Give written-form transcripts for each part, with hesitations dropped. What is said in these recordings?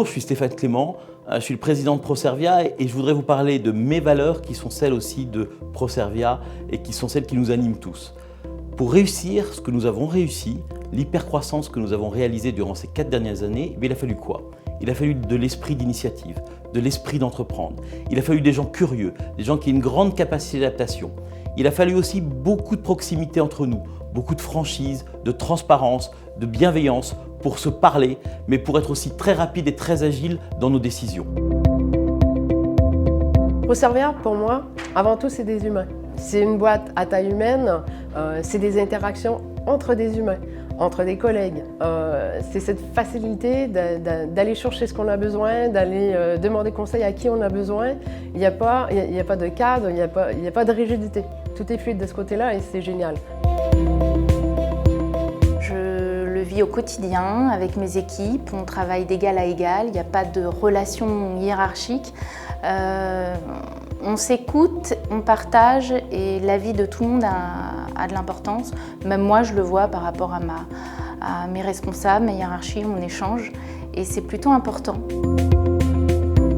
Bonjour, je suis Stéphane Clément, je suis le président de Proservia et je voudrais vous parler de mes valeurs qui sont celles aussi de Proservia et qui sont celles qui nous animent tous. Pour réussir ce que nous avons réussi, l'hypercroissance que nous avons réalisée durant ces 4 dernières années, il a fallu quoi? Il a fallu de l'esprit d'initiative, de l'esprit d'entreprendre. Il a fallu des gens curieux, des gens qui aient une grande capacité d'adaptation. Il a fallu aussi beaucoup de proximité entre nous, beaucoup de franchise, de transparence, de bienveillance pour se parler, mais pour être aussi très rapide et très agile dans nos décisions. Proservia, pour moi, avant tout, c'est des humains. C'est une boîte à taille humaine, c'est des interactions entre des humains, entre des collègues. C'est cette facilité d'aller chercher ce qu'on a besoin, d'aller demander conseil à qui on a besoin. Il n'y a pas de cadre, il n'y a pas de rigidité. Tout est fluide de ce côté-là et c'est génial. Je le vis au quotidien avec mes équipes, on travaille d'égal à égal, il n'y a pas de relation hiérarchique. On s'écoute, on partage et l'avis de tout le monde a de l'importance. Même moi, je le vois par rapport à mes responsables, mes hiérarchies, on échange et c'est plutôt important.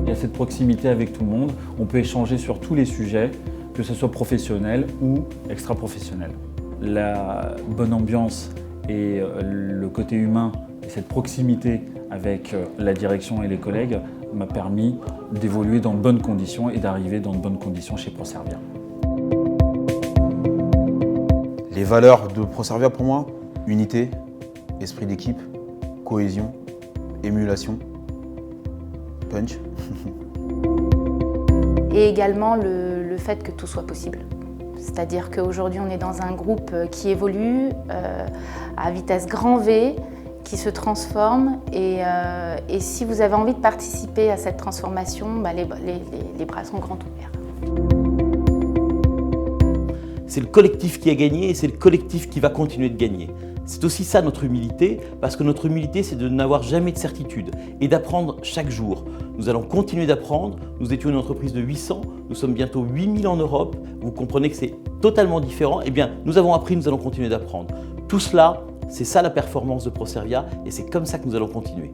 Il y a cette proximité avec tout le monde, on peut échanger sur tous les sujets, que ce soit professionnel ou extra-professionnel. La bonne ambiance et le côté humain et cette proximité avec la direction et les collègues m'a permis d'évoluer dans de bonnes conditions et d'arriver dans de bonnes conditions chez Proservia. Les valeurs de Proservia pour moi, unité, esprit d'équipe, cohésion, émulation, punch. Et également le fait que tout soit possible. C'est-à-dire qu'aujourd'hui on est dans un groupe qui évolue à vitesse grand V, qui se transforme et si vous avez envie de participer à cette transformation, les bras sont grands ouverts. C'est le collectif qui a gagné et c'est le collectif qui va continuer de gagner. C'est aussi ça notre humilité, parce que notre humilité c'est de n'avoir jamais de certitude et d'apprendre chaque jour. Nous allons continuer d'apprendre, nous étions une entreprise de 800, nous sommes bientôt 8000 en Europe, vous comprenez que c'est totalement différent, eh bien nous avons appris, nous allons continuer d'apprendre. Tout cela, c'est ça la performance de Proservia et c'est comme ça que nous allons continuer.